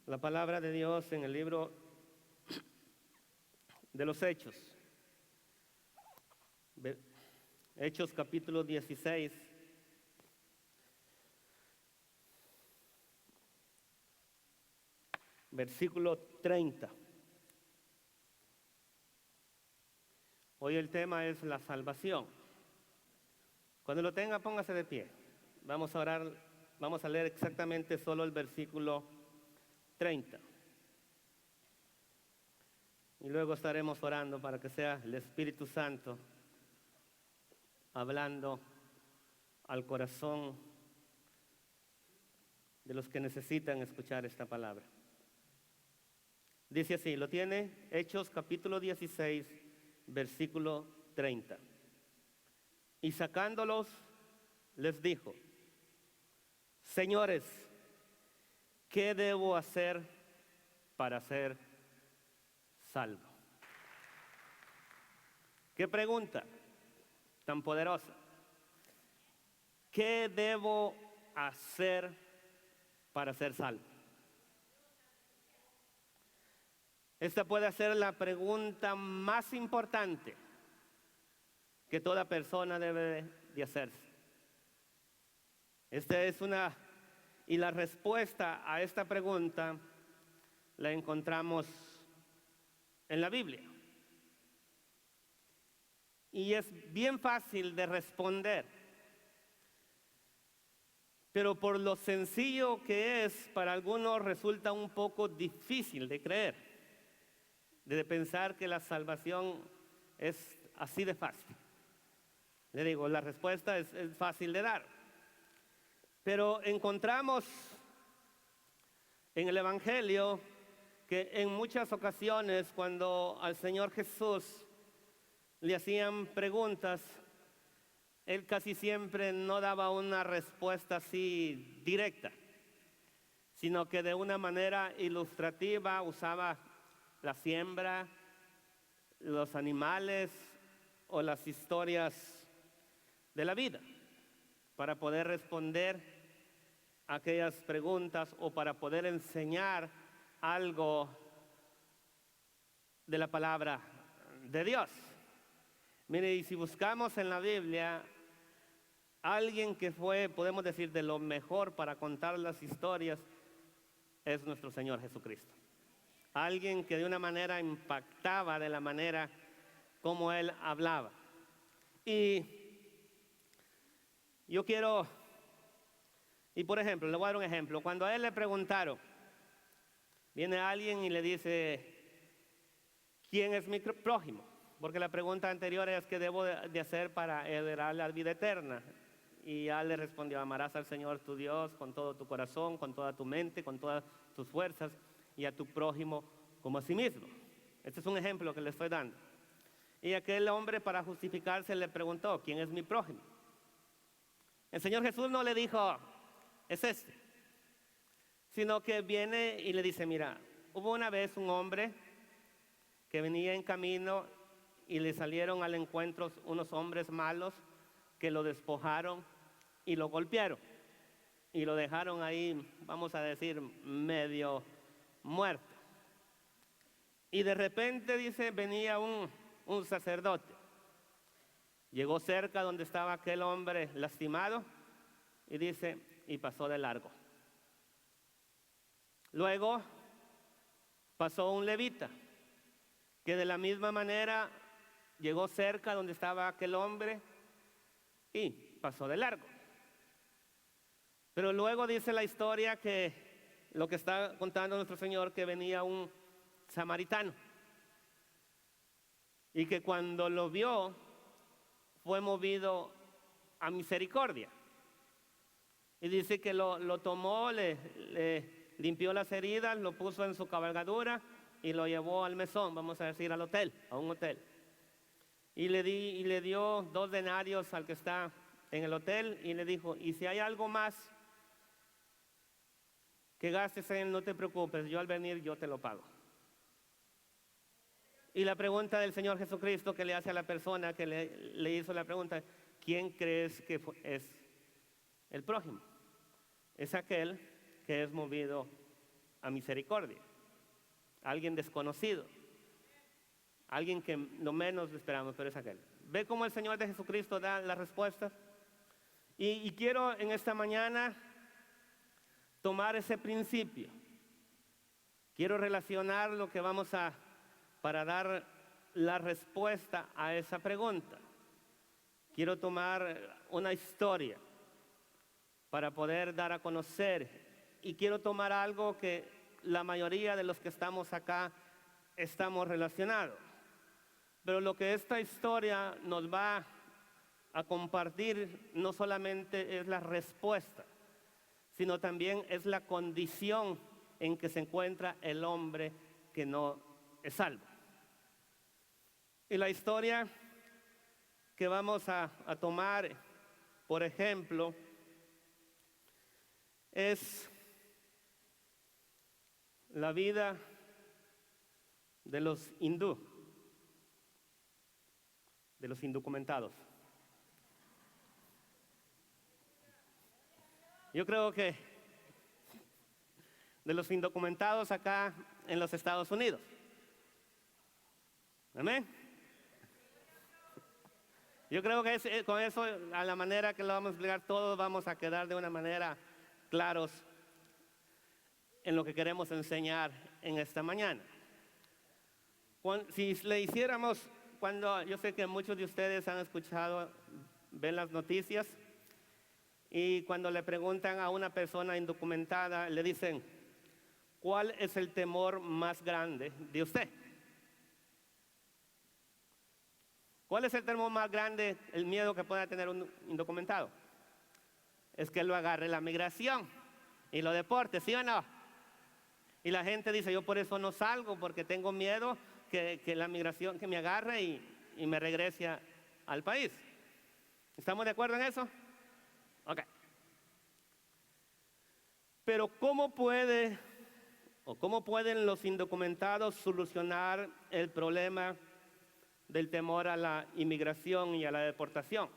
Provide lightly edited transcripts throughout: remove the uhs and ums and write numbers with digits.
La palabra de Dios en el libro de los Hechos. Hechos capítulo 16. Versículo 30. Hoy el tema es la salvación. Cuando lo tenga, póngase de pie. Vamos a orar, vamos a leer exactamente solo el versículo 30. Y luego estaremos orando para que sea el Espíritu Santo hablando al corazón de los que necesitan escuchar esta palabra. Dice así, ¿lo tiene? Hechos capítulo 16, versículo 30. Y sacándolos, les dijo: Señores, ¿qué debo hacer para ser salvo? ¿Qué pregunta tan poderosa? ¿Qué debo hacer para ser salvo? Esta puede ser la pregunta más importante que toda persona debe de hacerse. Y la respuesta a esta pregunta la encontramos en la Biblia. Y es bien fácil de responder, pero por lo sencillo que es, para algunos resulta un poco difícil de creer, de pensar que la salvación es así de fácil. Le digo, la respuesta es fácil de dar, pero encontramos en el Evangelio que en muchas ocasiones cuando al Señor Jesús le hacían preguntas, Él casi siempre no daba una respuesta así directa, sino que de una manera ilustrativa usaba la siembra, los animales o las historias de la vida para poder responder a aquellas preguntas o para poder enseñar algo de la palabra de Dios. Mire, y si buscamos en la Biblia, alguien que fue, podemos decir, de lo mejor para contar las historias, es nuestro Señor Jesucristo. Alguien que de una manera impactaba de la manera como Él hablaba. Y yo quiero, y por ejemplo, le voy a dar un ejemplo. Cuando a Él le preguntaron, viene alguien y le dice, ¿quién es mi prójimo? Porque la pregunta anterior es ¿qué debo de hacer para heredar la vida eterna? Y ya le respondió: amarás al Señor tu Dios con todo tu corazón, con toda tu mente, con todas tus fuerzas, y a tu prójimo como a sí mismo. Este es un ejemplo que le estoy dando. Y aquel hombre, para justificarse, le preguntó: ¿quién es mi prójimo? El Señor Jesús no le dijo: es este, sino que viene y le dice: mira, hubo una vez un hombre que venía en camino y le salieron al encuentro unos hombres malos que lo despojaron y lo golpearon y lo dejaron ahí, vamos a decir, medio muerto. Y de repente, dice, venía un sacerdote. Llegó cerca donde estaba aquel hombre lastimado y dice, y pasó de largo. Luego pasó un levita que de la misma manera llegó cerca donde estaba aquel hombre y pasó de largo. Pero luego dice la historia que lo que está contando nuestro Señor, que venía un samaritano y que cuando lo vio fue movido a misericordia. Y dice que lo tomó, le limpió las heridas, lo puso en su cabalgadura y lo llevó al mesón, vamos a decir al hotel, a un hotel. Y le dio 2 denarios al que está en el hotel y le dijo: y si hay algo más que gastes en él, no te preocupes, yo al venir yo te lo pago. Y la pregunta del Señor Jesucristo que le hace a la persona que le hizo la pregunta: ¿quién crees que es el prójimo? Es aquel que es movido a misericordia, alguien desconocido, alguien que lo menos esperamos, pero es aquel. ¿Ve cómo el Señor de Jesucristo da las respuestas? Y quiero en esta mañana tomar ese principio. Quiero relacionar lo que vamos a, para dar la respuesta a esa pregunta. Quiero tomar una historia para poder dar a conocer, y quiero tomar algo que la mayoría de los que estamos acá estamos relacionados. Pero lo que esta historia nos va a compartir no solamente es la respuesta, sino también es la condición en que se encuentra el hombre que no es salvo. Y la historia que vamos a tomar, por ejemplo, es la vida de los hindú, de los indocumentados. Yo creo que de los indocumentados acá en los Estados Unidos. ¿Amén? Yo creo que con eso, a la manera que lo vamos a explicar, todos vamos a quedar de una manera claros en lo que queremos enseñar en esta mañana. Si le hiciéramos, yo sé que muchos de ustedes han escuchado, ven las noticias, y cuando le preguntan a una persona indocumentada, le dicen, ¿cuál es el temor más grande de usted? ¿Cuál es el temor más grande, el miedo que pueda tener un indocumentado? Es que lo agarre la migración y lo deporte, ¿sí o no? Y la gente dice, yo por eso no salgo, porque tengo miedo que la migración que me agarre y me regrese al país. ¿Estamos de acuerdo en eso? Ok. Pero ¿cómo pueden los indocumentados solucionar el problema del temor a la inmigración y a la deportación?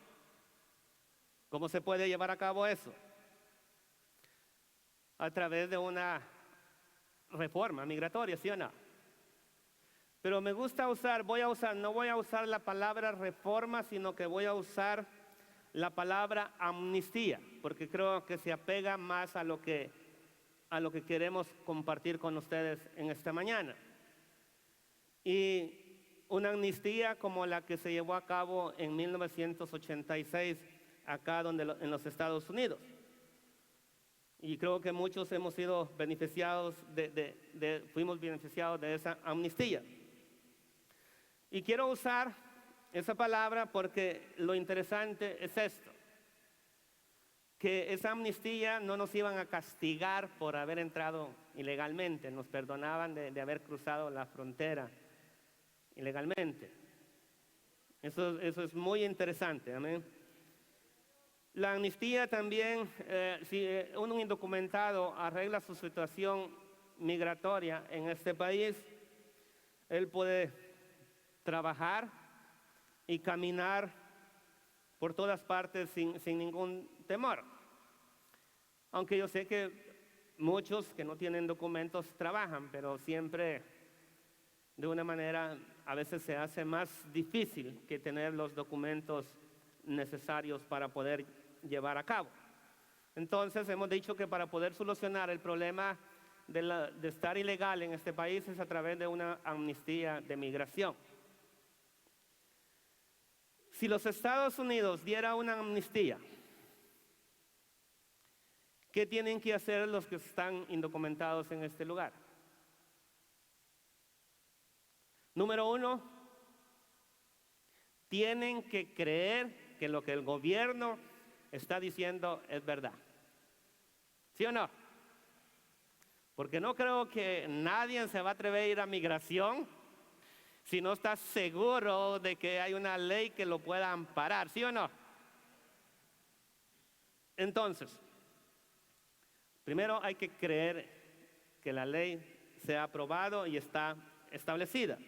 ¿Cómo se puede llevar a cabo eso? A través de una reforma migratoria, ¿sí o no? Pero me gusta no voy a usar la palabra reforma, sino que voy a usar la palabra amnistía, porque creo que se apega más a lo que queremos compartir con ustedes en esta mañana. Y una amnistía como la que se llevó a cabo en 1986 acá en los Estados Unidos. Y creo que muchos hemos sido beneficiados fuimos beneficiados de esa amnistía. Y quiero usar esa palabra porque lo interesante es esto, que esa amnistía no nos iban a castigar por haber entrado ilegalmente, nos perdonaban de haber cruzado la frontera ilegalmente. Eso es muy interesante, amén. La amnistía también, si un indocumentado arregla su situación migratoria en este país, él puede trabajar y caminar por todas partes sin ningún temor. Aunque yo sé que muchos que no tienen documentos trabajan, pero siempre de una manera a veces se hace más difícil que tener los documentos necesarios para poder llevar a cabo. Entonces hemos dicho que para poder solucionar el problema de estar ilegal en este país es a través de una amnistía de migración. Si los Estados Unidos diera una amnistía, ¿qué tienen que hacer los que están indocumentados en este lugar? Número uno, tienen que creer que lo que el gobierno está diciendo es verdad. ¿Sí o no? Porque no creo que nadie se va a atrever a ir a migración si no está seguro de que hay una ley que lo pueda amparar. ¿Sí o no? Entonces, primero hay que creer que la ley se ha aprobado y está establecida.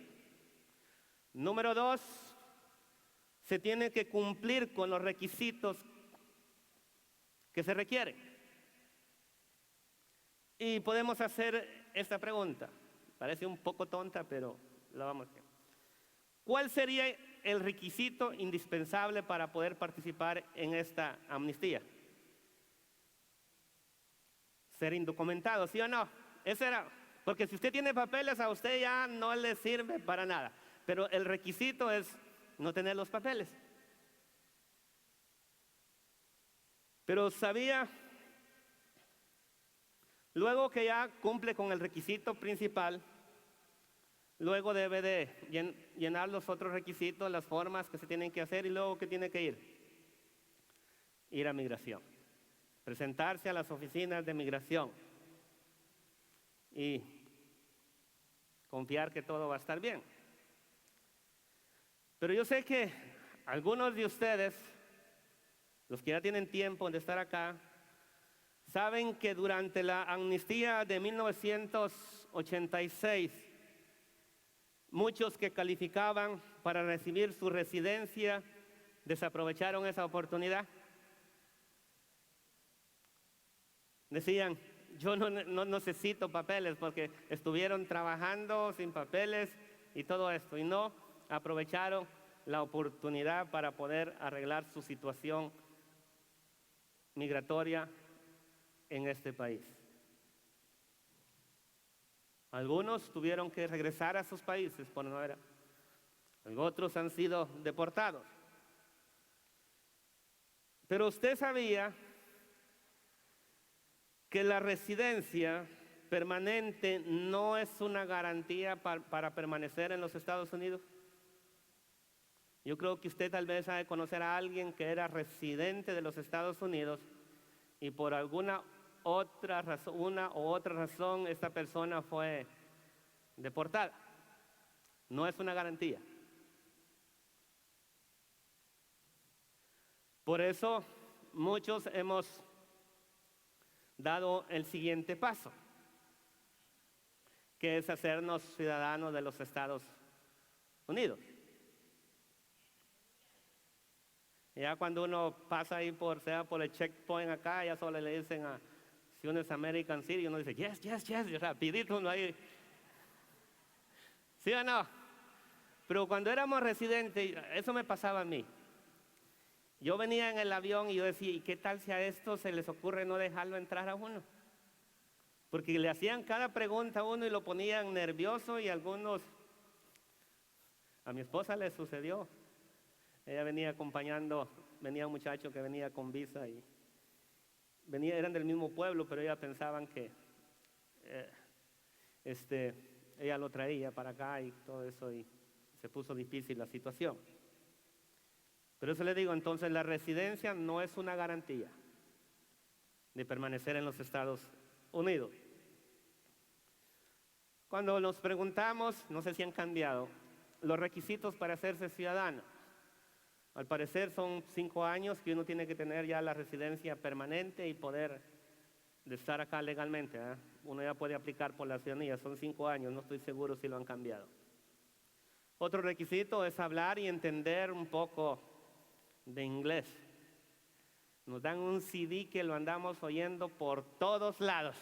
Número dos, se tiene que cumplir con los requisitos que se requieren. Y podemos hacer esta pregunta. Parece un poco tonta, pero la vamos a hacer. ¿Cuál sería el requisito indispensable para poder participar en esta amnistía? Ser indocumentado, ¿sí o no? Ese era, porque si usted tiene papeles, a usted ya no le sirve para nada. Pero el requisito es no tener los papeles. Pero sabía, luego que ya cumple con el requisito principal, luego debe de llenar los otros requisitos, las formas que se tienen que hacer, y luego ¿qué tiene que ir a migración, presentarse a las oficinas de migración y confiar que todo va a estar bien. Pero yo sé que algunos de ustedes, los que ya tienen tiempo de estar acá, saben que durante la amnistía de 1986, muchos que calificaban para recibir su residencia desaprovecharon esa oportunidad. Decían, yo no necesito papeles porque estuvieron trabajando sin papeles y todo esto, y no aprovecharon la oportunidad para poder arreglar su situación migratoria en este país. Algunos tuvieron que regresar a sus países por no haber, otros han sido deportados. Pero usted sabía que la residencia permanente no es una garantía para permanecer en los Estados Unidos. Yo creo que usted tal vez ha de conocer a alguien que era residente de los Estados Unidos y por alguna otra razón, una u otra razón, esta persona fue deportada. No es una garantía. Por eso muchos hemos dado el siguiente paso, que es hacernos ciudadanos de los Estados Unidos. Ya cuando uno pasa ahí sea por el checkpoint acá, ya solo le dicen si uno es American City, uno dice, yes, y rapidito uno ahí. ¿Sí o no? Pero cuando éramos residentes, eso me pasaba a mí. Yo venía en el avión y yo decía, ¿y qué tal si a estos se les ocurre no dejarlo entrar a uno? Porque le hacían cada pregunta a uno y lo ponían nervioso, y algunos, a mi esposa le sucedió. Ella venía acompañando, venía un muchacho que venía con visa y eran del mismo pueblo, pero ellas pensaban que ella lo traía para acá y todo eso, y se puso difícil la situación. Pero eso le digo, entonces la residencia no es una garantía de permanecer en los Estados Unidos. Cuando nos preguntamos, no sé si han cambiado, los requisitos para hacerse ciudadano. Al parecer son 5 años que uno tiene que tener ya la residencia permanente y poder estar acá legalmente, ¿eh? Uno ya puede aplicar por la ciudadanía, son 5 años, no estoy seguro si lo han cambiado. Otro requisito es hablar y entender un poco de inglés. Nos dan un CD que lo andamos oyendo por todos lados.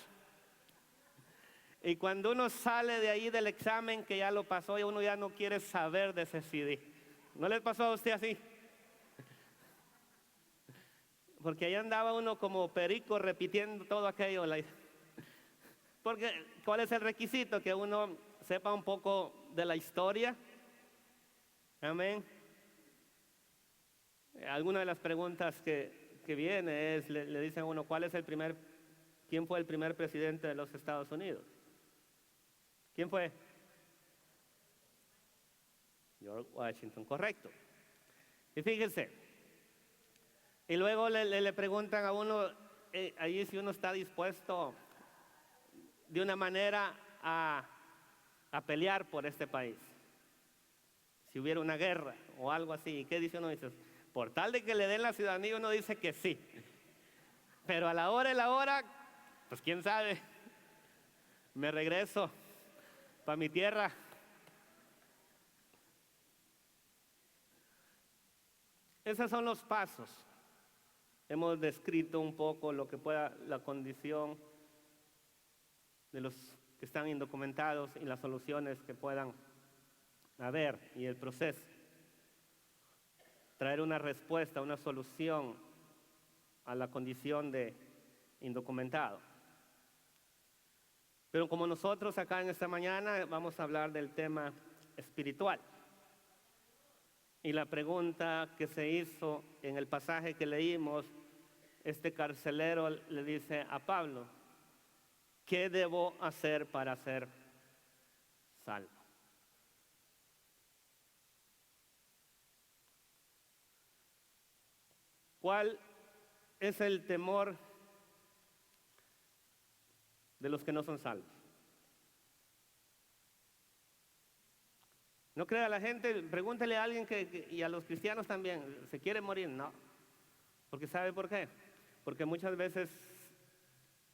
Y cuando uno sale de ahí del examen que ya lo pasó, y uno ya no quiere saber de ese CD. ¿No les pasó a usted así? Porque ahí andaba uno como perico repitiendo todo aquello. Porque, ¿cuál es el requisito? Que uno sepa un poco de la historia. Amén. Alguna de las preguntas que viene es, le dicen a uno, ¿quién fue el primer presidente de los Estados Unidos? ¿Quién fue? George Washington, correcto. Y fíjense, y luego le preguntan a uno, ahí si uno está dispuesto de una manera a pelear por este país. Si hubiera una guerra o algo así, ¿qué dice uno? Dice, por tal de que le den la ciudadanía, uno dice que sí. Pero a la hora, pues quién sabe, me regreso para mi tierra. Esos son los pasos. Hemos descrito un poco lo que pueda la condición de los que están indocumentados y las soluciones que puedan haber y el proceso. Traer una respuesta, una solución a la condición de indocumentado. Pero como nosotros acá en esta mañana vamos a hablar del tema espiritual. Y la pregunta que se hizo en el pasaje que leímos, este carcelero le dice a Pablo: ¿qué debo hacer para ser salvo? ¿Cuál es el temor de los que no son salvos? No crea la gente, pregúntele a alguien y a los cristianos también, ¿se quiere morir? No. Porque ¿sabe por qué? Porque muchas veces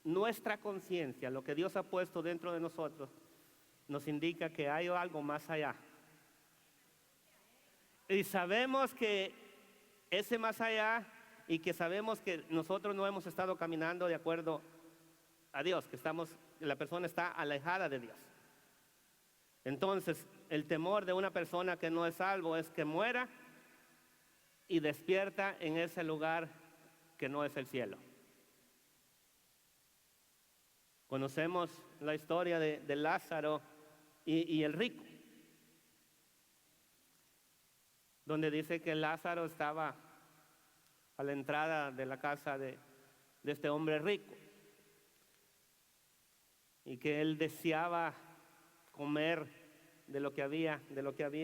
nuestra conciencia, lo que Dios ha puesto dentro de nosotros, nos indica que hay algo más allá. Y sabemos que ese más allá, y que sabemos que nosotros no hemos estado caminando de acuerdo a Dios, que la persona está alejada de Dios. Entonces, el temor de una persona que no es salvo es que muera y despierta en ese lugar que no es el cielo. Conocemos la historia de Lázaro y el rico, donde dice que Lázaro estaba a la entrada de la casa de este hombre rico y que él deseaba comer de lo que había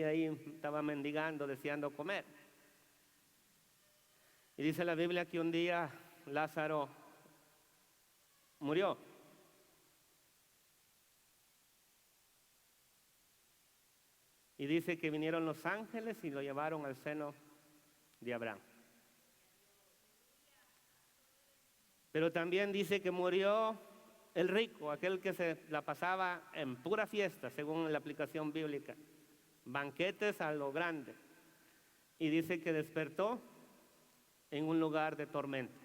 ahí, estaba mendigando, deseando comer. Y dice la Biblia que un día Lázaro murió. Y dice que vinieron los ángeles y lo llevaron al seno de Abraham. Pero también dice que murió el rico, aquel que se la pasaba en pura fiesta, según la aplicación bíblica, banquetes a lo grande. Y dice que despertó en un lugar de tormento.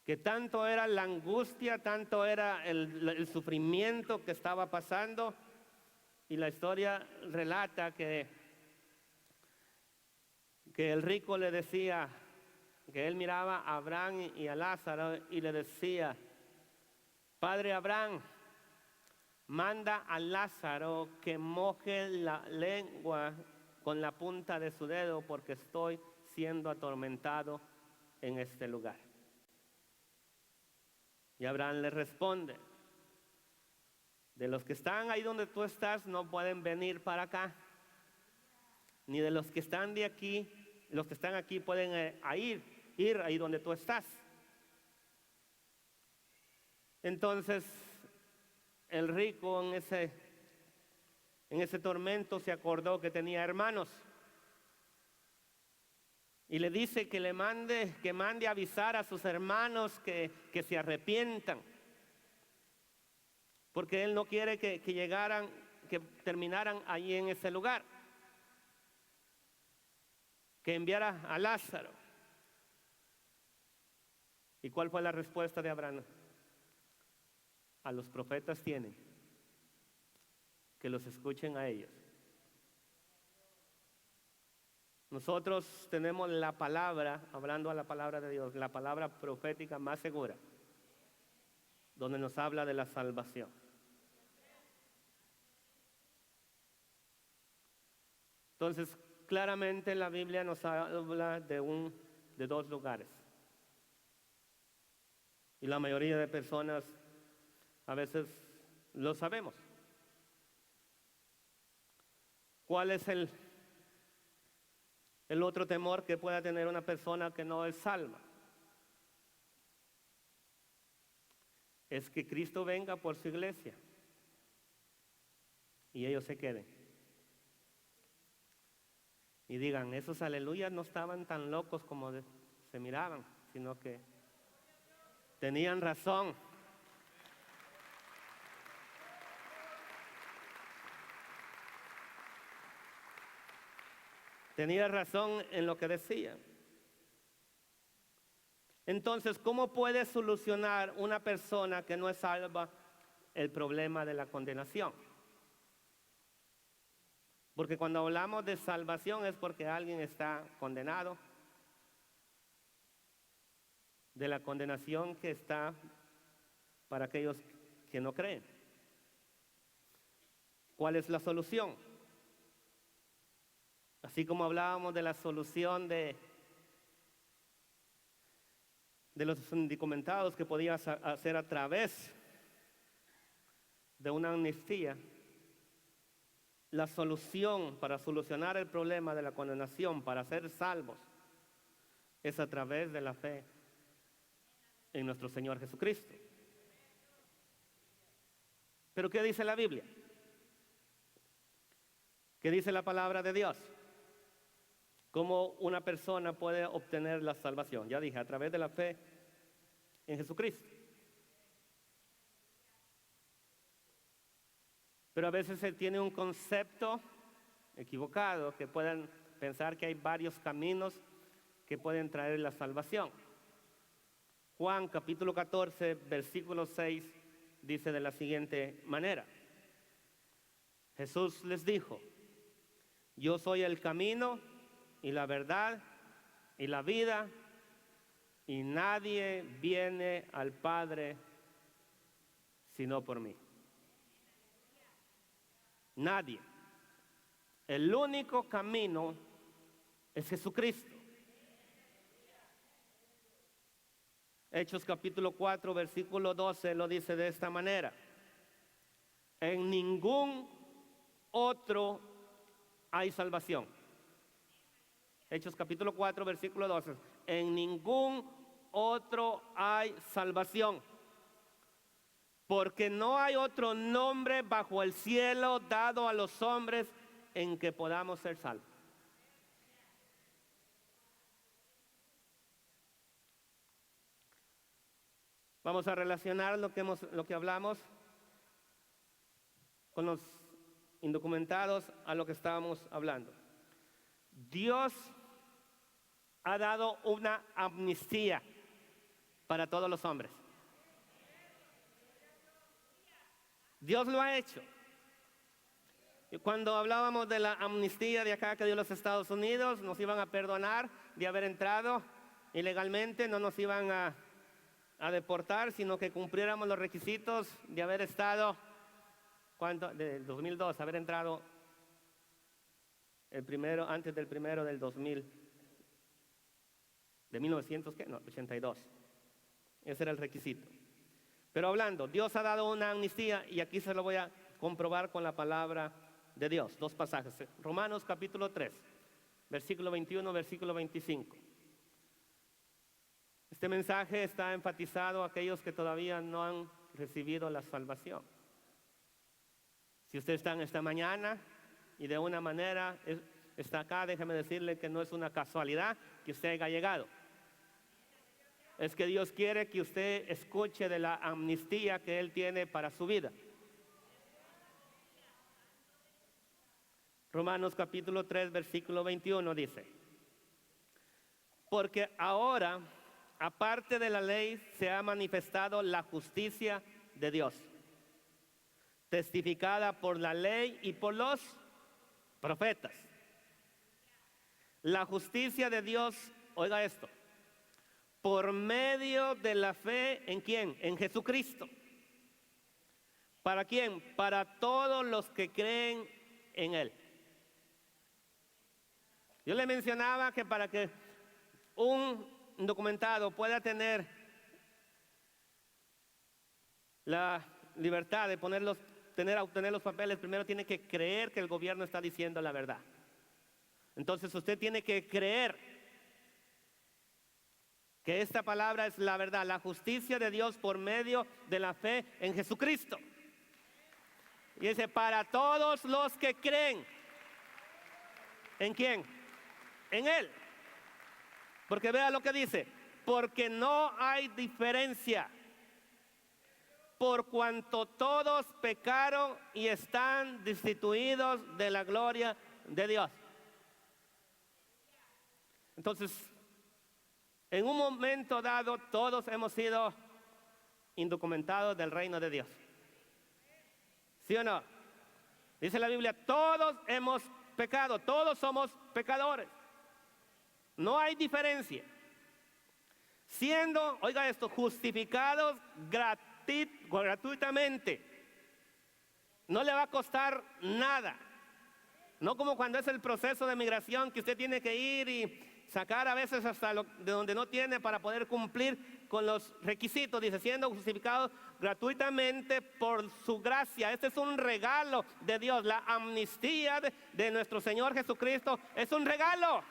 Que tanto era la angustia, tanto era el sufrimiento que estaba pasando. Y la historia relata que el rico le decía, que él miraba a Abraham y a Lázaro y le decía: Padre Abraham, manda a Lázaro que moje la lengua con la punta de su dedo porque estoy siendo atormentado en este lugar. Y Abraham le responde: de los que están ahí donde tú estás no pueden venir para acá, ni de los que están de aquí, los que están aquí pueden ir ahí donde tú estás. Entonces el rico en ese tormento se acordó que tenía hermanos y le dice que mande a avisar a sus hermanos que se arrepientan, porque él no quiere que terminaran allí en ese lugar, que enviara a Lázaro. ¿Y cuál fue la respuesta de Abraham? A los profetas tienen, que los escuchen a ellos. Nosotros tenemos la palabra, hablando a la palabra de Dios, la palabra profética más segura, donde nos habla de la salvación. Entonces, claramente la Biblia nos habla de dos lugares. Y la mayoría de personas a veces lo sabemos. ¿Cuál es el otro temor que pueda tener una persona que no es salva? Es que Cristo venga por su iglesia y ellos se queden. Y digan, esos aleluyas no estaban tan locos como se miraban, sino que tenían razón. Tenía razón en lo que decía. Entonces, ¿cómo puede solucionar una persona que no es salva el problema de la condenación? Porque cuando hablamos de salvación es porque alguien está condenado, de la condenación que está para aquellos que no creen. ¿Cuál es la solución? Así como hablábamos de la solución de los indocumentados que podía hacer a través de una amnistía, la solución para solucionar el problema de la condenación, para ser salvos, es a través de la fe en nuestro Señor Jesucristo. ¿Pero qué dice la Biblia? ¿Qué dice la palabra de Dios? ¿Cómo una persona puede obtener la salvación? Ya dije, a través de la fe en Jesucristo. Pero a veces se tiene un concepto equivocado, que pueden pensar que hay varios caminos que pueden traer la salvación. Juan capítulo 14, versículo 6, dice de la siguiente manera: Jesús les dijo: yo soy el camino y la verdad y la vida, y nadie viene al Padre sino por mí. Nadie. El único camino es Jesucristo. Hechos capítulo 4, versículo 12 lo dice de esta manera: en ningún otro hay salvación. Hechos capítulo 4, versículo 12. En ningún otro hay salvación, porque no hay otro nombre bajo el cielo dado a los hombres en que podamos ser salvos. Vamos a relacionar lo que hablamos con los indocumentados a lo que estábamos hablando. Dios ha dado una amnistía para todos los hombres. Dios lo ha hecho. Y cuando hablábamos de la amnistía de acá que dio los Estados Unidos, nos iban a perdonar de haber entrado ilegalmente, no nos iban a deportar, sino que cumpliéramos los requisitos de haber estado, del 2002, haber entrado antes del primero del 2000, de 1982. Ese era el requisito. Pero hablando, Dios ha dado una amnistía, y aquí se lo voy a comprobar con la palabra de Dios. Dos pasajes. Romanos capítulo 3, versículo 21, versículo 25. Este mensaje está enfatizado a aquellos que todavía no han recibido la salvación. Si usted está en esta mañana y de una manera está acá, déjeme decirle que no es una casualidad que usted haya llegado. Es que Dios quiere que usted escuche de la amnistía que Él tiene para su vida. Romanos capítulo 3, versículo 21 dice: porque ahora, aparte de la ley, se ha manifestado la justicia de Dios, testificada por la ley y por los profetas. La justicia de Dios, oiga esto, por medio de la fe, ¿en quién? En Jesucristo. ¿Para quién? Para todos los que creen en Él. Yo le mencionaba que para que un indocumentado pueda tener la libertad de obtener los papeles, primero tiene que creer que el gobierno está diciendo la verdad. Entonces usted tiene que creer que esta palabra es la verdad, la justicia de Dios por medio de la fe en Jesucristo. Y dice: para todos los que creen. ¿En quién? En Él. Porque vea lo que dice: porque no hay diferencia, por cuanto todos pecaron y están destituidos de la gloria de Dios. Entonces, En un momento dado, todos hemos sido indocumentados del reino de Dios. ¿Sí o no? Dice la Biblia, todos hemos pecado, todos somos pecadores. No hay diferencia. Siendo, oiga esto, justificados gratuitamente. No le va a costar nada. No como cuando es el proceso de migración que usted tiene que ir y sacar a veces hasta de donde no tiene para poder cumplir con los requisitos. Dice, siendo justificados gratuitamente por su gracia. Este es un regalo de Dios. La amnistía de nuestro Señor Jesucristo es un regalo.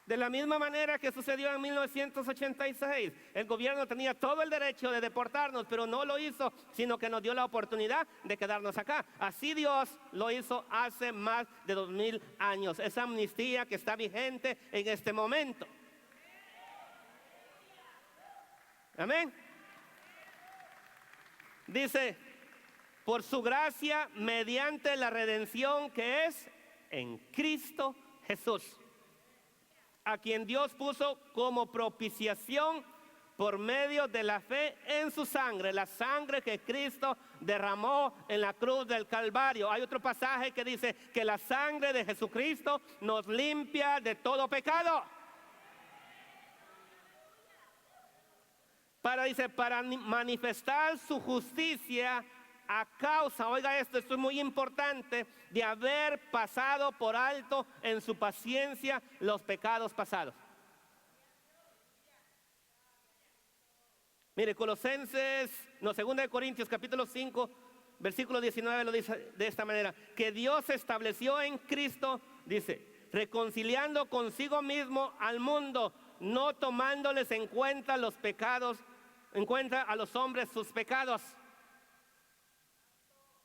De la misma manera que sucedió en 1986, el gobierno tenía todo el derecho de deportarnos, pero no lo hizo, sino que nos dio la oportunidad de quedarnos acá. Así Dios lo hizo hace más de 2000 años. Esa amnistía que está vigente en este momento. Amén. Dice, por su gracia, mediante la redención que es en Cristo Jesús, a quien Dios puso como propiciación por medio de la fe en su sangre, la sangre que Cristo derramó en la cruz del Calvario. Hay otro pasaje que dice que la sangre de Jesucristo nos limpia de todo pecado. Para manifestar su justicia a causa, oiga esto es muy importante, de haber pasado por alto en su paciencia los pecados pasados. Mire, Colosenses, no, 2 Corintios capítulo 5, versículo 19 lo dice de esta manera, que Dios estableció en Cristo, dice, reconciliando consigo mismo al mundo, no tomándoles en cuenta los pecados, en cuenta a los hombres sus pecados.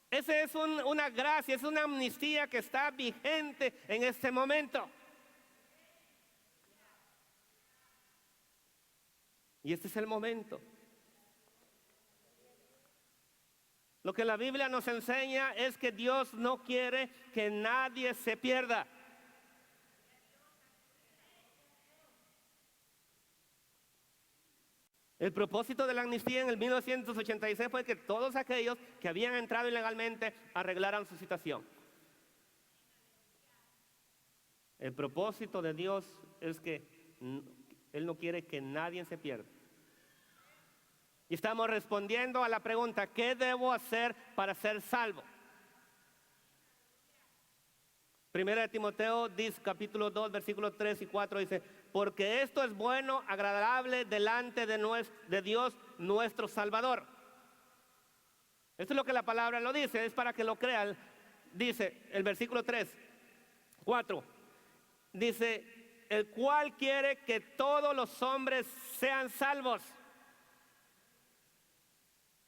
Esa es una gracia, es una amnistía que está vigente en este momento. Y este es el momento. Lo que la Biblia nos enseña es que Dios no quiere que nadie se pierda. El propósito de la amnistía en el 1986 fue que todos aquellos que habían entrado ilegalmente arreglaran su situación. El propósito de Dios es que Él no quiere que nadie se pierda. Y estamos respondiendo a la pregunta, ¿qué debo hacer para ser salvo? Primera de Timoteo dice, capítulo 2, versículos 3 y 4 dice, porque esto es bueno, agradable delante de Dios nuestro Salvador. Esto es lo que la palabra lo dice, es para que lo crean. Dice el versículo 3, 4, dice, el cual quiere que todos los hombres sean salvos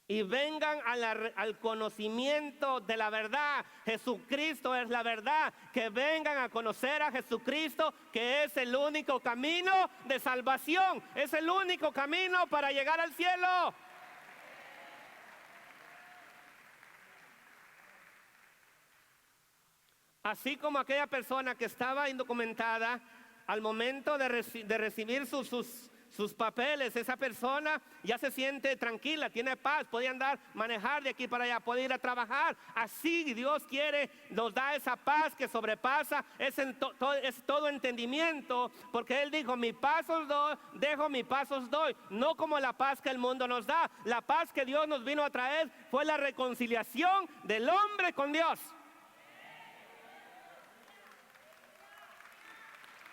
y vengan al conocimiento de la verdad. Jesucristo es la verdad. Que vengan a conocer a Jesucristo, que es el único camino de salvación. Es el único camino para llegar al cielo. Así como aquella persona que estaba indocumentada, al momento de recibir sus papeles, esa persona ya se siente tranquila, tiene paz, puede andar, manejar de aquí para allá, puede ir a trabajar. Así Dios quiere, nos da esa paz que sobrepasa es todo entendimiento, porque Él dijo, mi paz os doy, dejo mi paz os doy, no como la paz que el mundo nos da. La paz que Dios nos vino a traer fue la reconciliación del hombre con Dios.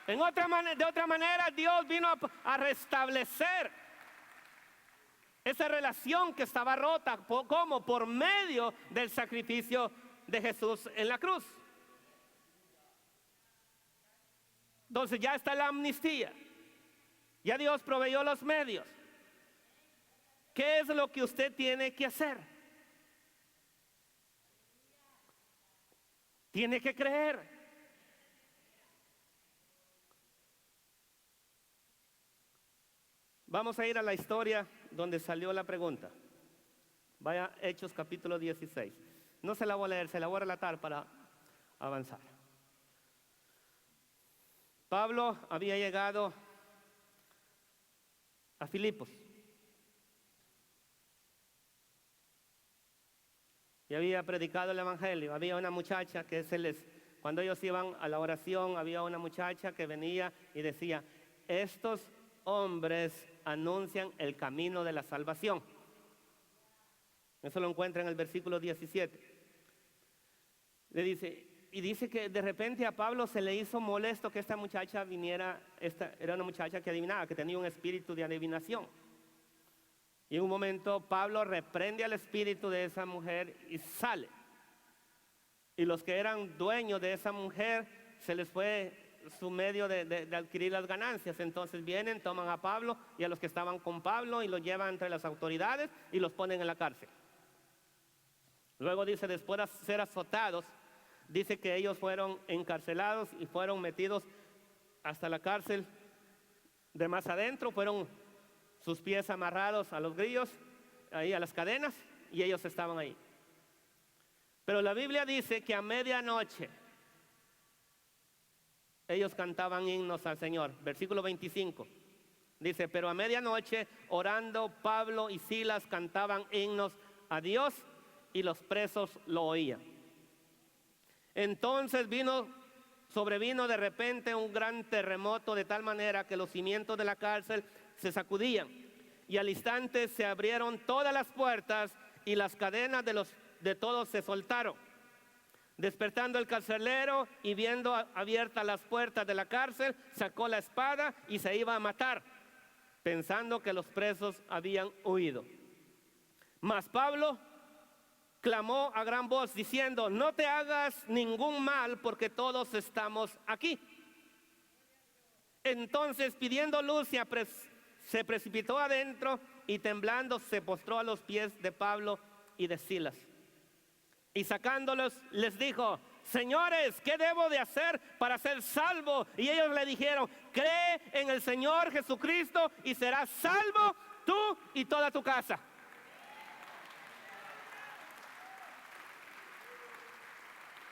De otra manera, Dios vino a restablecer esa relación que estaba rota. ¿Cómo? Por medio del sacrificio de Jesús en la cruz. Entonces ya está la amnistía. Ya Dios proveyó los medios. ¿Qué es lo que usted tiene que hacer? Tiene que creer. Vamos a ir a la historia donde salió la pregunta. Vaya Hechos capítulo 16. No se la voy a leer, se la voy a relatar para avanzar. Pablo había llegado a Filipos y había predicado el evangelio. Había una muchacha que cuando ellos iban a la oración, había una muchacha que venía y decía: estos hombres anuncian el camino de la salvación. Eso lo encuentra en el versículo 17. Dice que de repente a Pablo se le hizo molesto que esta muchacha viniera. Era una muchacha que adivinaba, que tenía un espíritu de adivinación. Y en un momento Pablo reprende al espíritu de esa mujer y sale. Y los que eran dueños de esa mujer, se les fue su medio de adquirir las ganancias. Entonces vienen, toman a Pablo y a los que estaban con Pablo y los llevan entre las autoridades y los ponen en la cárcel. Luego dice, después de ser azotados, dice que ellos fueron encarcelados y fueron metidos hasta la cárcel de más adentro. Fueron sus pies amarrados a los grillos, ahí a las cadenas, y ellos estaban ahí. Pero la Biblia dice que a medianoche ellos cantaban himnos al Señor. Versículo 25. Dice, pero a medianoche, orando, Pablo y Silas cantaban himnos a Dios y los presos lo oían. Entonces sobrevino de repente un gran terremoto, de tal manera que los cimientos de la cárcel se sacudían, y al instante se abrieron todas las puertas y las cadenas de todos se soltaron. Despertando el carcelero y viendo abiertas las puertas de la cárcel, sacó la espada y se iba a matar, pensando que los presos habían huido. Mas Pablo clamó a gran voz diciendo: no te hagas ningún mal, porque todos estamos aquí. Entonces, pidiendo luz, se precipitó adentro y temblando se postró a los pies de Pablo y de Silas. Y sacándolos les dijo: señores, ¿qué debo de hacer para ser salvo? Y ellos le dijeron: cree en el Señor Jesucristo y serás salvo tú y toda tu casa.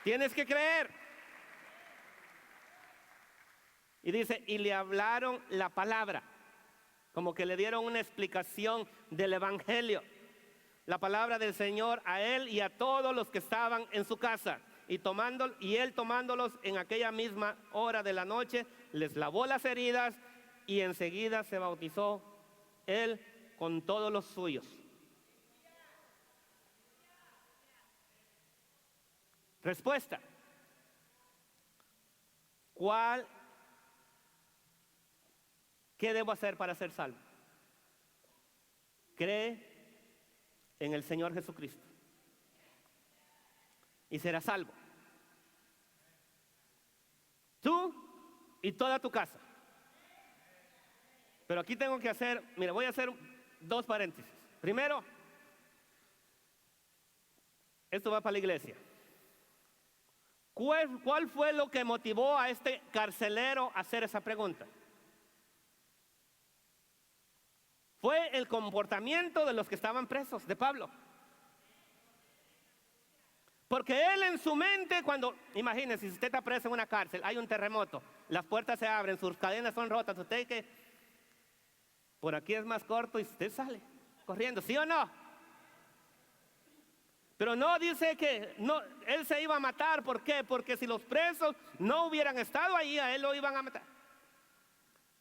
Tienes que creer. Y dice, y le hablaron la palabra, como que le dieron una explicación del evangelio, la palabra del Señor a él y a todos los que estaban en su casa. Y él tomándolos en aquella misma hora de la noche, les lavó las heridas y enseguida se bautizó él con todos los suyos. Respuesta: ¿qué debo hacer para ser salvo? Cree en el Señor Jesucristo y serás salvo, tú y toda tu casa. Pero aquí tengo que voy a hacer dos paréntesis. Primero, esto va para la iglesia. ¿Cuál fue lo que motivó a este carcelero a hacer esa pregunta? Fue el comportamiento de los que estaban presos, de Pablo. Porque él en su mente, imagínense, si usted está preso en una cárcel, hay un terremoto, las puertas se abren, sus cadenas son rotas, usted que por aquí es más corto y usted sale corriendo, ¿sí o no? Pero no dice que no, él se iba a matar. ¿Por qué? Porque si los presos no hubieran estado ahí, a él lo iban a matar.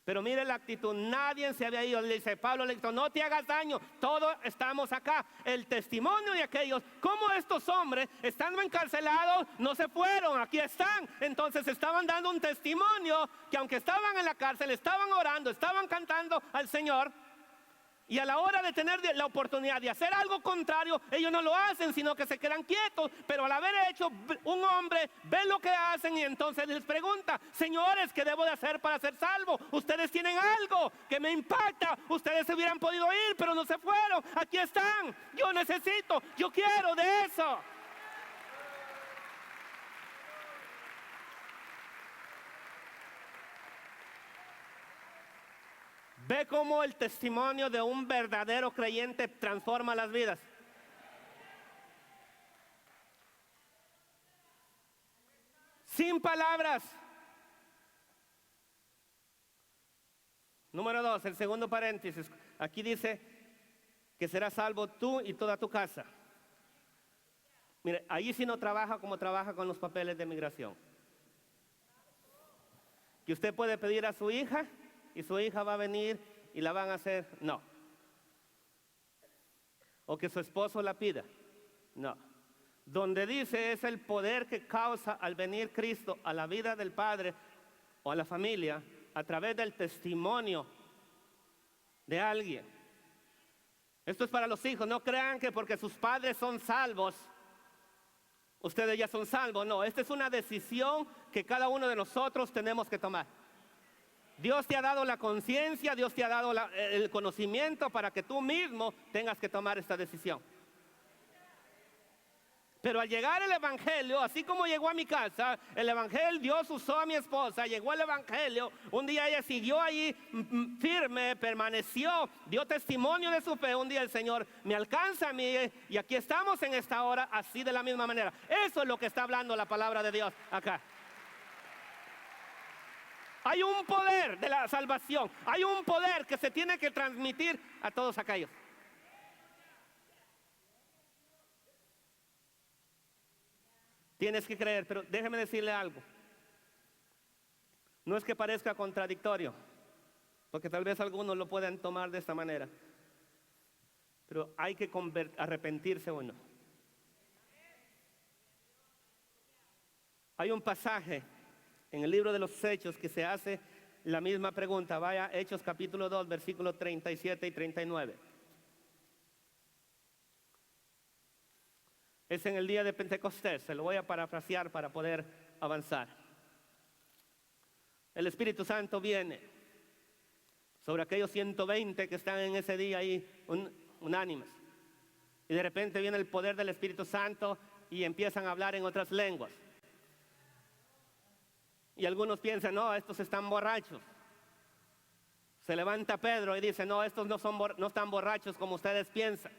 Pero mire la actitud, nadie se había ido. Le dice Pablo, le dijo: no te hagas daño, todos estamos acá. El testimonio de aquellos, cómo estos hombres, estando encarcelados, no se fueron, aquí están. Entonces estaban dando un testimonio que aunque estaban en la cárcel, estaban orando, estaban cantando al Señor. Y a la hora de tener la oportunidad de hacer algo contrario, ellos no lo hacen, sino que se quedan quietos. Pero al haber hecho, un hombre ve lo que hacen y entonces les pregunta: señores, ¿qué debo de hacer para ser salvo? Ustedes tienen algo que me impacta. Ustedes se hubieran podido ir, pero no se fueron. Aquí están. Yo necesito, yo quiero de eso. Ve cómo el testimonio de un verdadero creyente transforma las vidas. sin palabras. Número 2, el segundo paréntesis. Aquí dice que serás salvo tú y toda tu casa. Mire, ahí sí no trabaja como trabaja con los papeles de migración. Que usted puede pedir a su hija y su hija va a venir y la van a hacer, no. O que su esposo la pida, no. Donde dice es el poder que causa al venir Cristo a la vida del Padre o a la familia a través del testimonio de alguien. Esto es para los hijos. No crean que porque sus padres son salvos, ustedes ya son salvos. No, esta es una decisión que cada uno de nosotros tenemos que tomar. Dios te ha dado la conciencia, Dios te ha dado el conocimiento para que tú mismo tengas que tomar esta decisión. Pero al llegar el evangelio, así como llegó a mi casa, el evangelio, Dios usó a mi esposa, llegó el evangelio, un día ella siguió allí firme, permaneció, dio testimonio de su fe. Un día el Señor me alcanza a mí y aquí estamos en esta hora así de la misma manera. Eso es lo que está hablando la palabra de Dios acá. Hay un poder de la salvación, hay un poder que se tiene que transmitir a todos aquellos. Tienes que creer, pero déjeme decirle algo. No es que parezca contradictorio, porque tal vez algunos lo puedan tomar de esta manera, pero hay que arrepentirse uno. Hay un pasaje en el libro de los Hechos que se hace la misma pregunta. Vaya, Hechos capítulo 2, versículos 37 y 39. Es en el día de Pentecostés, se lo voy a parafrasear para poder avanzar. El Espíritu Santo viene sobre aquellos 120 que están en ese día ahí unánimes. Y de repente viene el poder del Espíritu Santo y empiezan a hablar en otras lenguas. Y algunos piensan, no, estos están borrachos. Se levanta Pedro y dice, no, estos no están borrachos como ustedes piensan.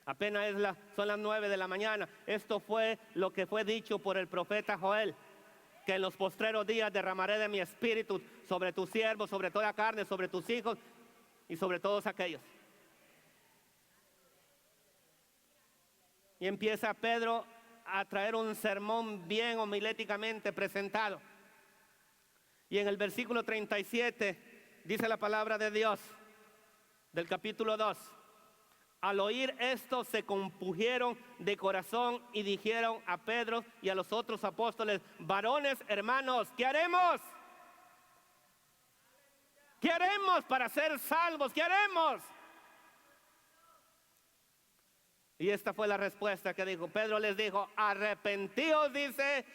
Apenas son las 9 de la mañana. Esto fue lo que fue dicho por el profeta Joel, que en los postreros días derramaré de mi espíritu sobre tus siervos, sobre toda carne, sobre tus hijos y sobre todos aquellos. Y empieza Pedro a traer un sermón bien homiléticamente presentado. Y en el versículo 37 dice la palabra de Dios del capítulo 2. Al oír esto se compungieron de corazón y dijeron a Pedro y a los otros apóstoles, varones, hermanos, ¿qué haremos? ¿Qué haremos para ser salvos? ¿Qué haremos? Y esta fue la respuesta que dijo. Pedro les dijo, arrepentíos, dice,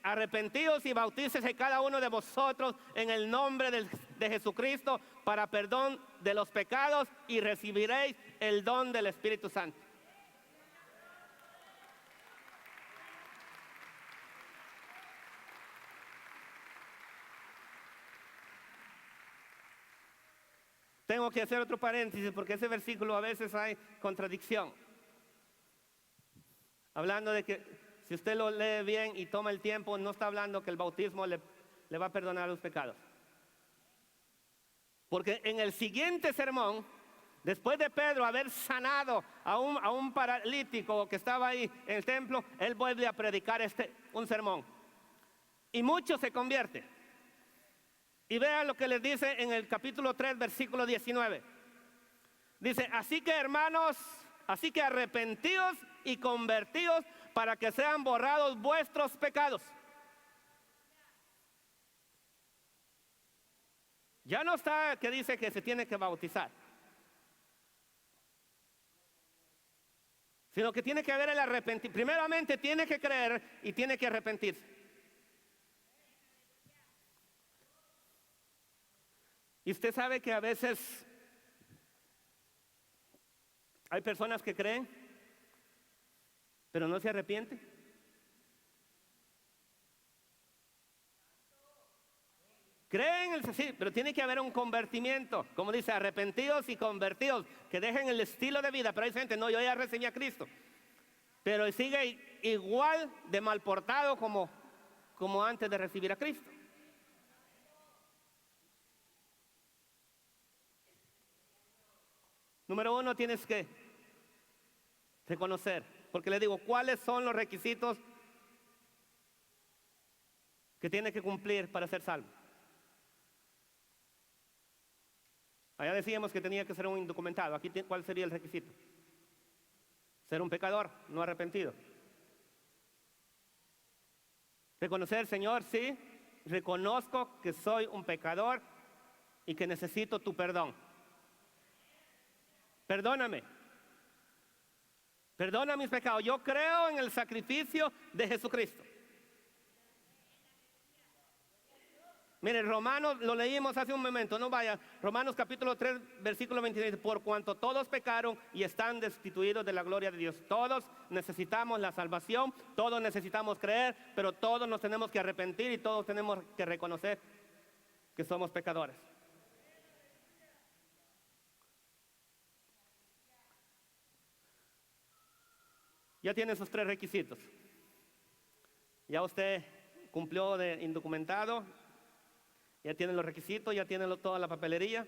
arrepentíos y bautícese cada uno de vosotros en el nombre de Jesucristo para perdón de los pecados y recibiréis el don del Espíritu Santo. Tengo que hacer otro paréntesis porque ese versículo a veces hay contradicción. Hablando de que si usted lo lee bien y toma el tiempo, no está hablando que el bautismo le va a perdonar los pecados. Porque en el siguiente sermón, después de Pedro haber sanado a un paralítico que estaba ahí en el templo, él vuelve a predicar un sermón. Y muchos se convierten. Y vean lo que les dice en el capítulo 3, versículo 19. Dice, así que hermanos, así que arrepentíos y convertíos para que sean borrados vuestros pecados. Ya no está que dice que se tiene que bautizar, sino que tiene que haber el arrepentimiento. Primeramente tiene que creer y tiene que arrepentirse. Y usted sabe que a veces hay personas que creen, pero no se arrepienten. Creen, sí, pero tiene que haber un convertimiento. Como dice, arrepentidos y convertidos, que dejen el estilo de vida. Pero hay gente, no, yo ya recibí a Cristo, pero sigue igual de mal portado como como antes de recibir a Cristo. Número uno, tienes que reconocer, porque le digo, ¿cuáles son los requisitos que tiene que cumplir para ser salvo? Allá decíamos que tenía que ser un indocumentado. Aquí, ¿cuál sería el requisito? Ser un pecador, no arrepentido. Reconocer, Señor, sí, reconozco que soy un pecador y que necesito tu perdón. Perdóname. Perdona mis pecados. Yo creo en el sacrificio de Jesucristo. Miren, Romanos, lo leímos hace un momento, no vaya. Romanos capítulo 3, versículo 23. Por cuanto todos pecaron y están destituidos de la gloria de Dios. Todos necesitamos la salvación, todos necesitamos creer, pero todos nos tenemos que arrepentir y todos tenemos que reconocer que somos pecadores. Ya tiene esos 3 requisitos. Ya usted cumplió de indocumentado. Ya tienen los requisitos, ya tienen toda la papelería.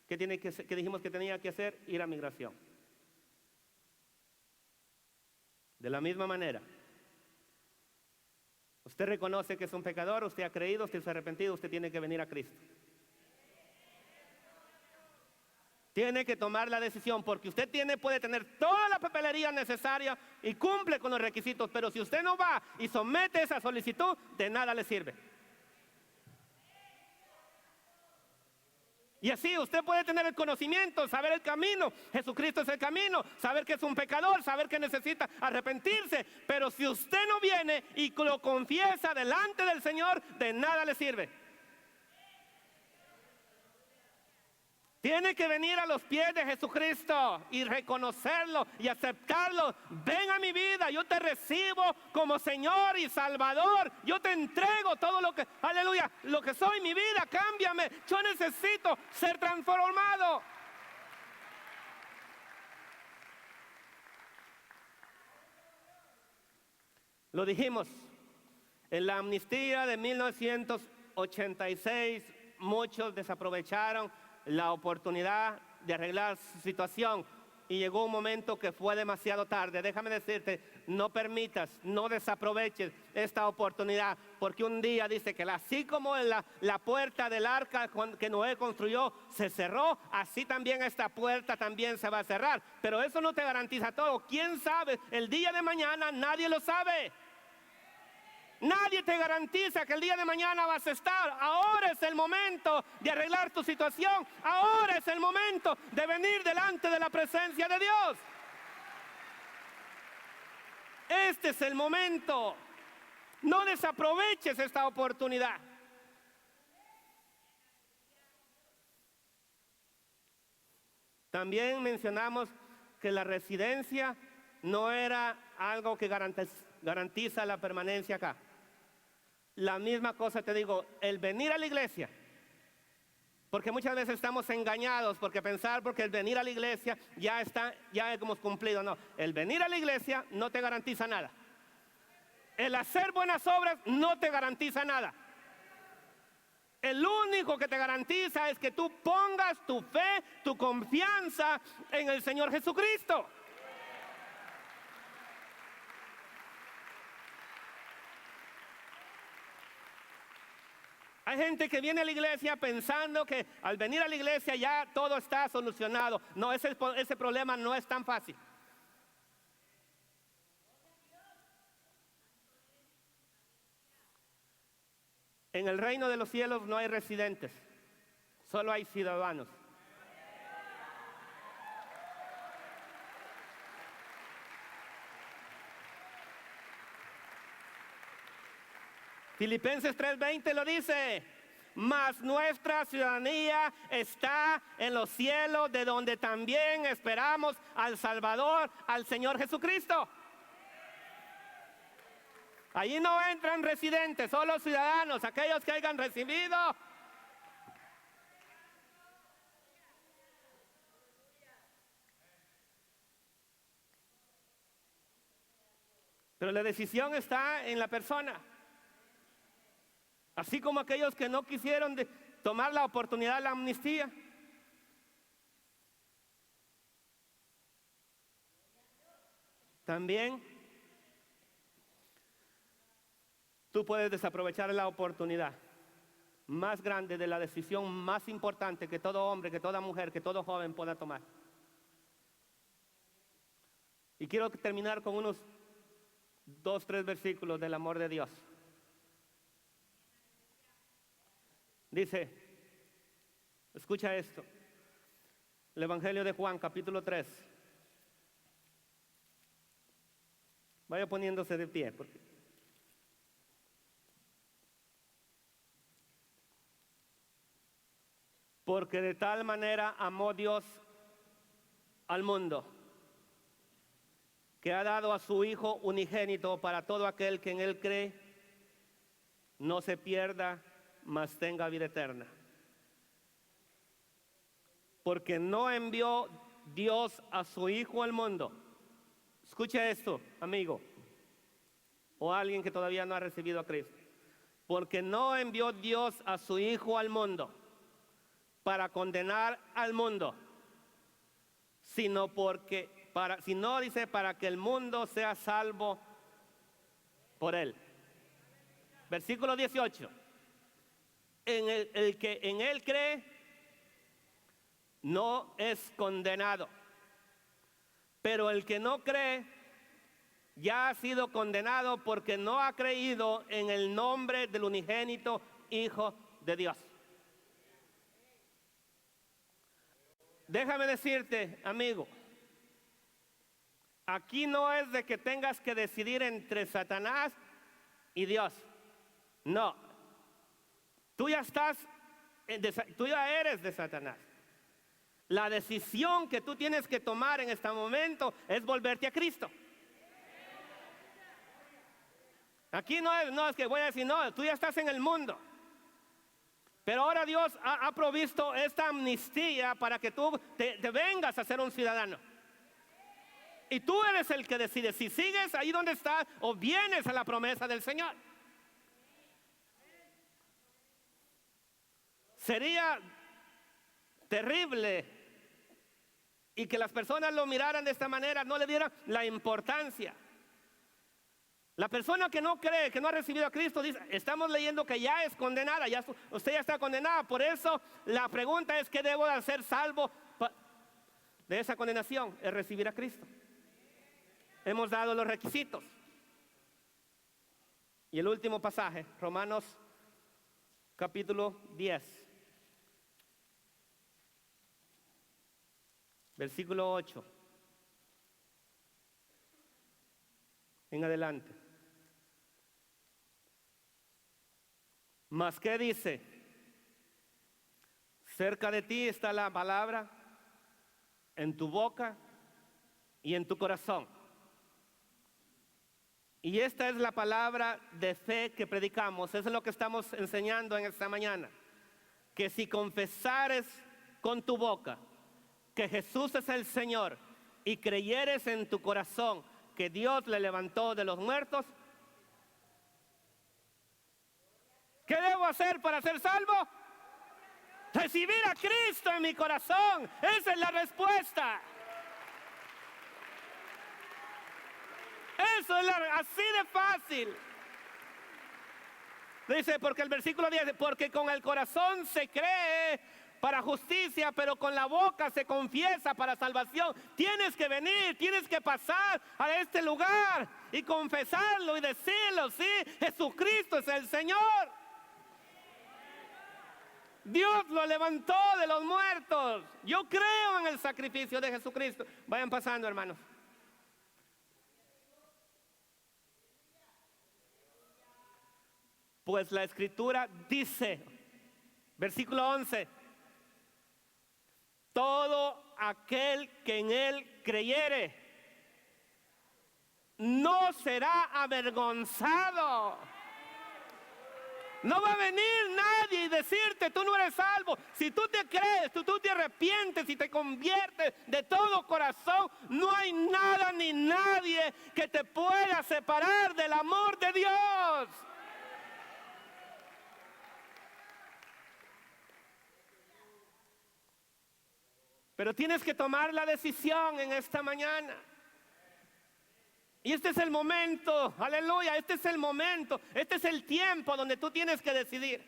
¿Qué dijimos que tenía que hacer? Ir a migración. De la misma manera, usted reconoce que es un pecador, usted ha creído, usted se ha arrepentido, usted tiene que venir a Cristo. Tiene que tomar la decisión, porque usted puede tener toda la papelería necesaria y cumple con los requisitos, pero si usted no va y somete esa solicitud, de nada le sirve. Y así usted puede tener el conocimiento, saber el camino. Jesucristo es el camino, saber que es un pecador, saber que necesita arrepentirse. Pero si usted no viene y lo confiesa delante del Señor, de nada le sirve. Tiene que venir a los pies de Jesucristo y reconocerlo y aceptarlo. Ven a mi vida, yo te recibo como Señor y Salvador. Yo te entrego todo lo que, aleluya, lo que soy, mi vida, cámbiame. Yo necesito ser transformado. Lo dijimos, en la amnistía de 1986, muchos desaprovecharon la oportunidad de arreglar su situación y llegó un momento que fue demasiado tarde. Déjame decirte, no permitas, no desaproveches esta oportunidad, porque un día dice que así como la puerta del arca que Noé construyó se cerró, así también esta puerta también se va a cerrar. Pero eso no te garantiza todo. ¿Quién sabe? El día de mañana nadie lo sabe. Nadie te garantiza que el día de mañana vas a estar. Ahora es el momento de arreglar tu situación. Ahora es el momento de venir delante de la presencia de Dios. Este es el momento. No desaproveches esta oportunidad. También mencionamos que la residencia no era algo que garantiza la permanencia acá. La misma cosa te digo, el venir a la iglesia, porque muchas veces estamos engañados porque el venir a la iglesia ya hemos cumplido. No, el venir a la iglesia no te garantiza nada. El hacer buenas obras no te garantiza nada. El único que te garantiza es que tú pongas tu fe, tu confianza en el Señor Jesucristo. Hay gente que viene a la iglesia pensando que al venir a la iglesia ya todo está solucionado. No, ese problema no es tan fácil. En el reino de los cielos no hay residentes, solo hay ciudadanos. Filipenses 3:20 lo dice, mas nuestra ciudadanía está en los cielos, de donde también esperamos al Salvador, al Señor Jesucristo. Allí no entran residentes, solo ciudadanos, aquellos que hayan recibido. Pero la decisión está en la persona. Así como aquellos que no quisieron tomar la oportunidad de la amnistía. También tú puedes desaprovechar la oportunidad más grande de la decisión más importante que todo hombre, que toda mujer, que todo joven pueda tomar. Y quiero terminar con unos 2, 3 versículos del amor de Dios. Dice, escucha esto, el Evangelio de Juan, capítulo 3. Vaya poniéndose de pie, porque de tal manera amó Dios al mundo, que ha dado a su Hijo unigénito para todo aquel que en Él cree, no se pierda, mas tenga vida eterna. Porque no envió Dios a su Hijo al mundo. Escucha esto, amigo, o alguien que todavía no ha recibido a Cristo. Porque no envió Dios a su Hijo al mundo para condenar al mundo, sino dice, para que el mundo sea salvo por Él. Versículo 18. El que en Él cree no es condenado, pero el que no cree ya ha sido condenado porque no ha creído en el nombre del unigénito Hijo de Dios. Déjame decirte, amigo, aquí no es de que tengas que decidir entre Satanás y Dios. No. Tú ya eres de Satanás. La decisión que tú tienes que tomar en este momento es volverte a Cristo. Aquí no es que voy a decir, no, tú ya estás en el mundo. Pero ahora Dios ha provisto esta amnistía para que tú te vengas a ser un ciudadano. Y tú eres el que decide si sigues ahí donde estás o vienes a la promesa del Señor. Sería terrible y que las personas lo miraran de esta manera, no le dieran la importancia. La persona que no cree, que no ha recibido a Cristo, dice, estamos leyendo que ya es condenada, usted ya está condenada. Por eso la pregunta es, ¿qué debo de hacer salvo de esa condenación? Es recibir a Cristo. Hemos dado los requisitos. Y el último pasaje, Romanos capítulo 10. Versículo 8 en adelante. Mas ¿qué dice? Cerca de ti está la palabra, en tu boca y en tu corazón. Y esta es la palabra de fe que predicamos. Eso es lo que estamos enseñando en esta mañana. Que si confesares con tu boca que Jesús es el Señor y creyeres en tu corazón que Dios le levantó de los muertos, ¿qué debo hacer para ser salvo? Recibir a Cristo en mi corazón. Esa es la respuesta. Eso es así de fácil. Dice, porque el versículo 10, porque con el corazón se cree para justicia, pero con la boca se confiesa para salvación. Tienes que venir, tienes que pasar a este lugar y confesarlo y decirlo, sí, Jesucristo es el Señor. Dios lo levantó de los muertos. Yo creo en el sacrificio de Jesucristo. Vayan pasando, hermanos. Pues la Escritura dice, versículo 11, todo aquel que en Él creyere no será avergonzado. No va a venir nadie y decirte, tú no eres salvo. Si tú te crees, tú te arrepientes y te conviertes de todo corazón, no hay nada ni nadie que te pueda separar del amor de Dios. Pero tienes que tomar la decisión en esta mañana. Y este es el momento, aleluya, este es el momento, este es el tiempo donde tú tienes que decidir.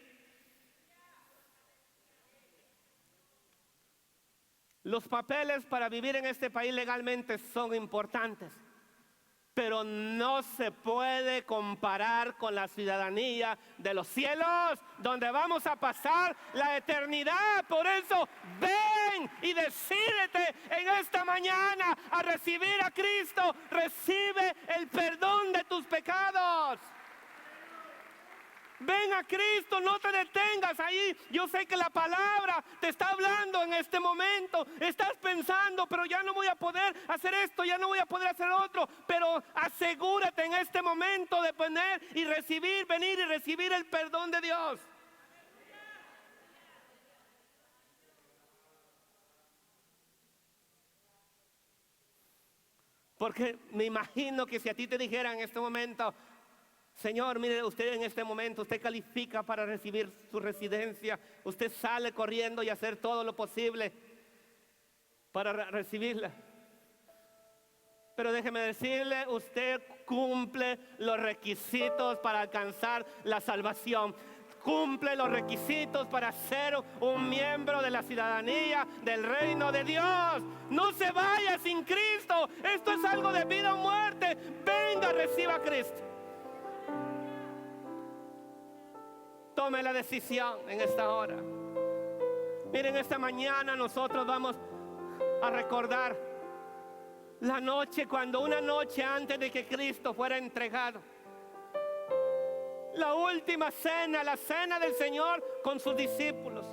Los papeles para vivir en este país legalmente son importantes, pero no se puede comparar con la ciudadanía de los cielos, donde vamos a pasar la eternidad. Por eso, ven y decídete en esta mañana a recibir a Cristo. Recibe el perdón de tus pecados. Ven a Cristo, no te detengas ahí. Yo sé que la palabra te está hablando en este momento. Estás pensando, pero ya no voy a poder hacer esto, ya no voy a poder hacer otro. Pero asegúrate en este momento de poner y recibir, venir y recibir el perdón de Dios. Porque me imagino que si a ti te dijeran en este momento: Señor, mire, usted en este momento, usted califica para recibir su residencia, usted sale corriendo y hacer todo lo posible para recibirla. Pero déjeme decirle, usted cumple los requisitos para alcanzar la salvación. Cumple los requisitos para ser un miembro de la ciudadanía del reino de Dios. No se vaya sin Cristo. Esto es algo de vida o muerte. Venga, reciba a Cristo. Tome la decisión en esta hora. Miren, esta mañana nosotros vamos a recordar la noche, cuando una noche antes de que Cristo fuera entregado, la última cena, la cena del Señor con sus discípulos,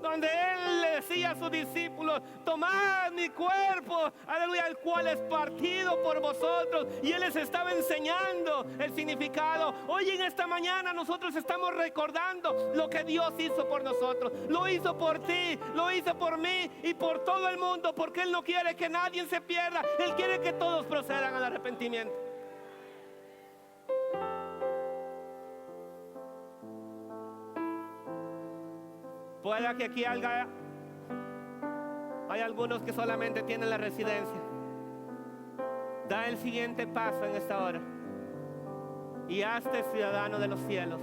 donde Él le decía a sus discípulos: tomad mi cuerpo, aleluya, el cual es partido por vosotros. Y Él les estaba enseñando el significado. Hoy en esta mañana nosotros estamos recordando lo que Dios hizo por nosotros. Lo hizo por ti, lo hizo por mí y por todo el mundo, porque Él no quiere que nadie se pierda. Él quiere que todos procedan al arrepentimiento. Pueda que aquí hay algunos que solamente tienen la residencia. Da el siguiente paso en esta hora y hazte ciudadano de los cielos.